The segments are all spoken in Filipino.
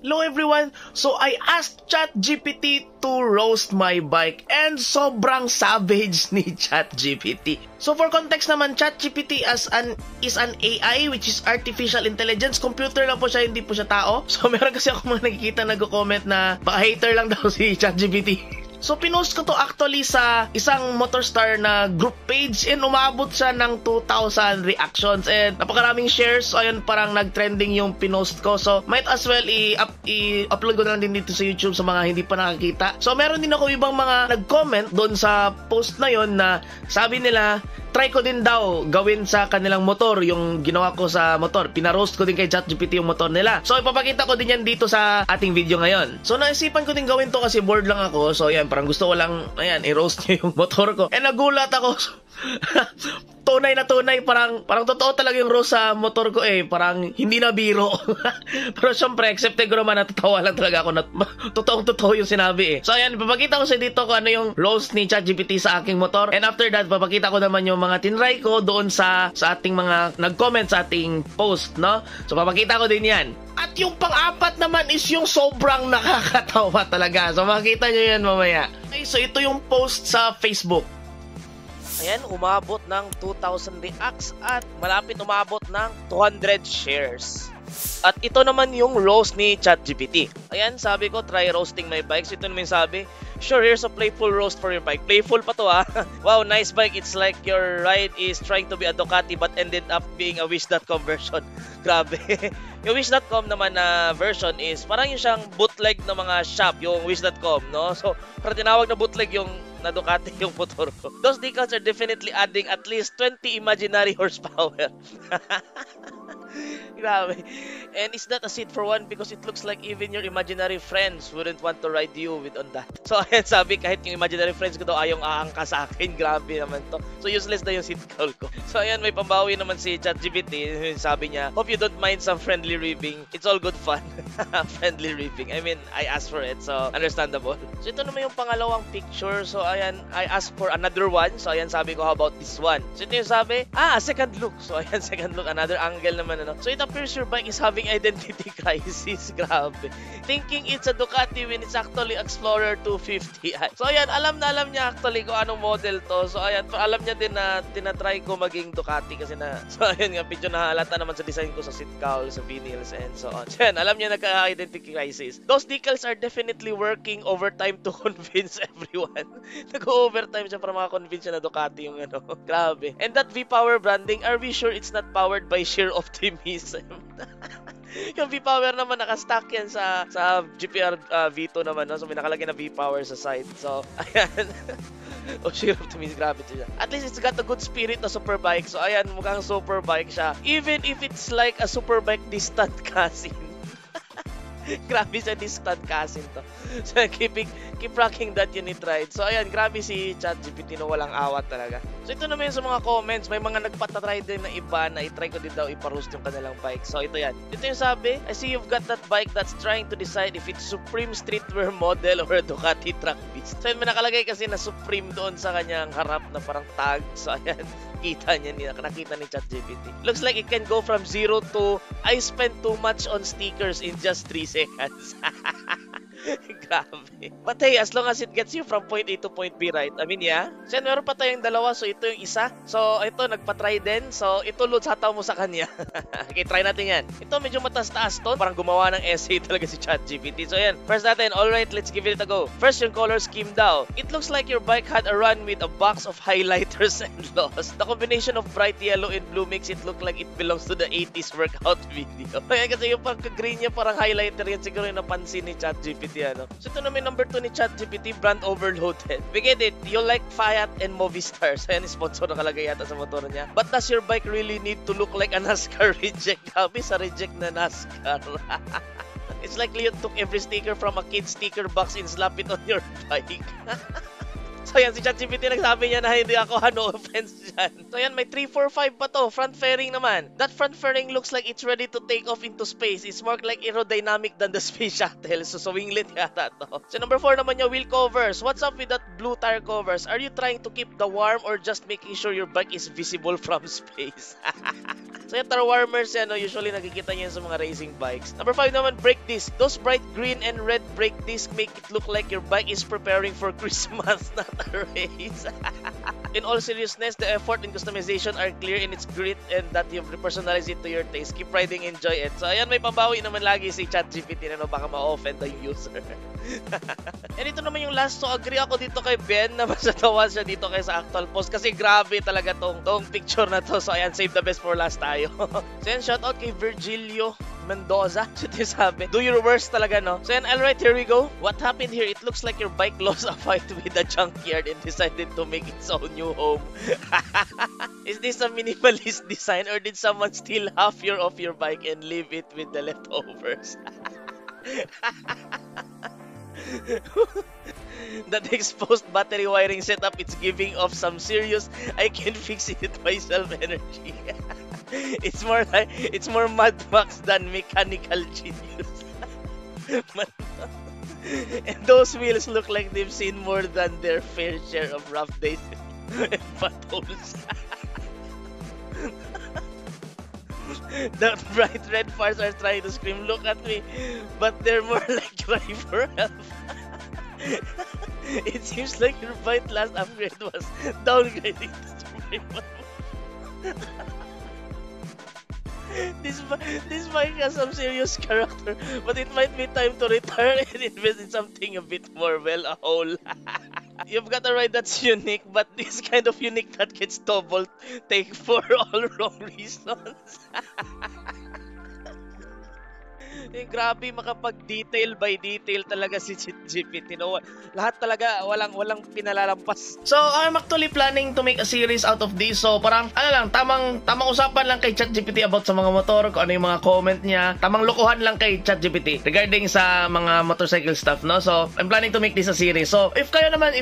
Hello everyone! So I asked ChatGPT to roast my bike and sobrang savage ni ChatGPT. So for context naman, ChatGPT is an AI which is artificial intelligence. Computer lang po siya, hindi po siya tao. So meron kasi ako mga nakikita nag-comment na baka hater lang daw si ChatGPT. So, pinost ko to actually sa isang Motorstar na group page and umabot siya ng 2,000 reactions and napakaraming shares. So, ayun, parang nag-trending yung pinost ko. So, might as well i-upload ko na lang din dito sa YouTube sa mga hindi pa nakakita. So, meron din ako ibang mga nag-comment doon sa post na yon na sabi nila, try ko din daw gawin sa kanilang motor yung ginawa ko sa motor. Pinaroast ko din kay ChatGPT yung motor nila. So, ipapakita ko din yan dito sa ating video ngayon. So, naisipan ko din gawin to kasi bored lang ako. So, yan, parang gusto ko lang, ayan, i-roast niya yung motor ko. And nagulat ako. Tunay na tunay, parang totoo talaga yung roast sa motor ko eh. Parang hindi na biro. Pero syempre, accepted ko naman, natatawa lang talaga ako na totoong-totoo yung sinabi eh. So ayan, papakita ko sa dito kung ano yung roast ni ChatGPT sa aking motor. And after that, papakita ko naman yung mga tinry ko doon sa ating mga nag-comment sa ating post, no? So papakita ko din yan. At yung pang-apat naman is yung sobrang nakakatawa talaga. So makikita nyo yan mamaya. Okay, so ito yung post sa Facebook. Ayan, umabot ng 2,000 reacts at malapit umabot ng 200 shares. At ito naman yung roast ni ChatGPT. Ayan, sabi ko, try roasting my bikes. Ito naman sabi, sure, here's a playful roast for your bike. Playful pa to ah. Wow, nice bike. It's like your ride is trying to be a Ducati but ended up being a Wish.com version. Grabe. Yung Wish.com naman na version is parang yung siyang bootleg ng mga shop, yung Wish.com, no? So, parang tinawag na bootleg yung na Ducati yung motor ko. Those decals are definitely adding at least 20 imaginary horsepower. Grabe. And it's not a seat for one because it looks like even your imaginary friends wouldn't want to ride you with on that. So ayan, sabi kahit yung imaginary friends ko daw ayong aangka sa akin. Grabe naman to. So useless na yung seat cowl ko. So ayan, may pambawi naman si ChatGPT. Sabi niya, hope you don't mind some friendly ribbing. It's all good fun. Friendly ribbing. I mean, I asked for it. So understandable. So ito naman yung pangalawang picture. So ayan, I asked for another one. So ayan, sabi ko, how about this one? So ito yung sabi, second look. So ayan, second look. Another angle naman. Ano? So it appears your bike is having identity crisis. Grabe. Thinking it's a Ducati when it's actually Explorer 250i. So ayan, alam niya actually kung anong model to. So ayan, alam niya din na tinatry ko maging Ducati kasi na, so ayan nga, medyo nahalata naman sa design ko sa seat cowl, sa vinyls and so on. So ayan, alam niya nagka-identity crisis. Those decals are definitely working overtime to convince everyone. Nag-overtime siya para makakonvince siya na Ducati yung ano. Grabe. And that V-Power branding, are we sure it's not powered by sheer optimism? Yung V-Power naman naka-stack yan sa GPR V2 naman, no? So may nakalagay na V-Power sa side. So ayan. Oh, sheer optimism, grabe siya. At least it's got a good spirit na superbike. So ayan, mukhang superbike siya. Even if it's like a superbike distant cousin. Grabe siya, distant cousin to. So keep rocking that unit ride. So ayan, grabe si ChatGPT no, walang awat talaga. So ito naman sa mga comments, may mga nagpatatry din na iba na itry ko din daw iparoast yung kanilang bike. So ito yan. Ito yung sabi, I see you've got that bike that's trying to decide if it's Supreme streetwear model or a Ducati Track Beast. So may nakalagay kasi na Supreme doon sa kanyang harap na parang tag. So ayan, nakita ni ChatGPT. Looks like it can go from 0 to I spent too much on stickers in just 3 seconds. Grabe. But hey, as long as it gets you from point A to point B, right? I mean, yeah. So, meron pa tayong dalawa. So, ito yung isa. So, ito, nagpa-try din. So, ito, loads hataw mo sa kanya. Okay, try natin yan. Ito, medyo mataas-taas to. Parang gumawa ng essay talaga si ChatGPT. So, yan. First natin. Alright, let's give it a go. First, yung color scheme daw. It looks like your bike had a run with a box of highlighters and lost. The combination of bright yellow and blue makes it look like it belongs to the 80s workout video. Kaya kasi yung pagka-green niya, parang highlighter yan. Siguro yung napansin ni ChatGPT. Ano? So ito naman number 2 ni ChatGPT, brand overloaded. We get it, you like Fiat and Movistar. So yan, sponsor nakalagay yata sa motor niya. But does your bike really need to look like a NASCAR reject? Grabe sa reject na NASCAR. It's like you took every sticker from a kid's sticker box and slap it on your bike. So yan, si ChatGPT nagsabi niya na hindi ako, no offense dyan. So yan, may 3, 4, 5 pa to. Front fairing naman. That front fairing looks like it's ready to take off into space. It's more like aerodynamic than the space shuttle. So winglet yata to. So number 4 naman yung wheel covers. What's up with that blue tire covers? Are you trying to keep the warm or just making sure your bike is visible from space? So yung tire warmers yan, no, usually nakikita niyo sa mga racing bikes. Number 5 naman, brake disc. Those bright green and red brake disc make it look like your bike is preparing for Christmas, not a race. In all seriousness, the effort and customization are clear in its grit and that you've personalized it to your taste. Keep riding, enjoy it. So ayan, may pambawi naman lagi si ChatGPT na, no, baka ma-offend na yung user. And ito naman yung last. So agree ako dito kay Ben na mas natawa siya dito kay sa actual post kasi grabe talaga tong picture na to. So ayan, save the best for last tayo. So yan, shoutout kay Virgilio Mendoza. Siya sabi, do your worst talaga, no? So yan, alright, here we go. What happened here? It looks like your bike lost a fight with the junkyard and decided to make its own new home. Is this a minimalist design or did someone steal half of your bike and leave it with the leftovers? That exposed battery wiring setup, it's giving off some serious I can fix it myself energy. It's more Mad Max than Mechanical Genius. And those wheels look like they've seen more than their fair share of rough days and potholes. The bright red fires are trying to scream, look at me, but they're more like cry for help. It seems like your bite last upgrade was downgrading to survival. This bike has some serious character, but it might be time to retire and invest in something a bit more well a whole. You've got a ride that's unique, but this kind of unique that gets double take for all wrong reasons. Grabe, makapag-detail by detail talaga si ChatGPT. No? Lahat talaga, walang pinalalampas. So, I'm actually planning to make a series out of this. So, parang, tamang usapan lang kay ChatGPT about sa mga motor, kung ano yung mga comment niya. Tamang lokohan lang kay ChatGPT regarding sa mga motorcycle stuff, no? So, I'm planning to make this a series. So, if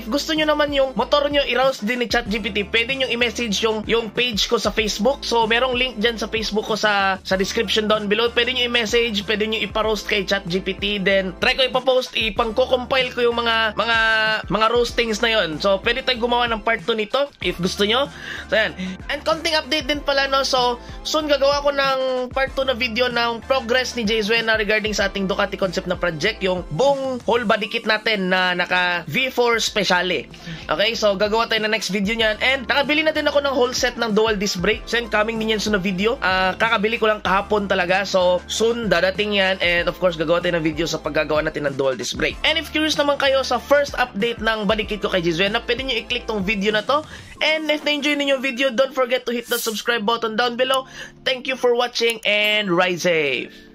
gusto nyo naman yung motor nyo i-roast din ni ChatGPT, pwede nyo i-message yung page ko sa Facebook. So, merong link dyan sa Facebook ko sa description down below. Pwede nyo i-message, pwede nyo ipa-roast kay ChatGPT, then try ko ipa-post, ipang-co-compile ko yung mga roastings na yon. So pwede tayong gumawa ng part 2 nito if gusto nyo. So yan, and konting update din pala, no. So soon gagawa ko ng part 2 na video ng progress ni Jayzuena regarding sa ating Ducati concept na project, yung buong whole body kit natin na naka V4 Speciale. Okay, so gagawa tayo na next video niyan, and nakabili na din ako ng whole set ng dual disc brake. So yan, coming din yan soon na video. Kakabili ko lang kahapon talaga, so soon dadating yan. And of course, gagawa tayo ng video sa paggagawa natin ng dual disc brake. And if curious naman kayo sa first update ng body kit ko kay Jayzuena, pwede nyo i-click tong video na to. And if na-enjoy ninyo yung video, don't forget to hit the subscribe button down below. Thank you for watching and ride safe!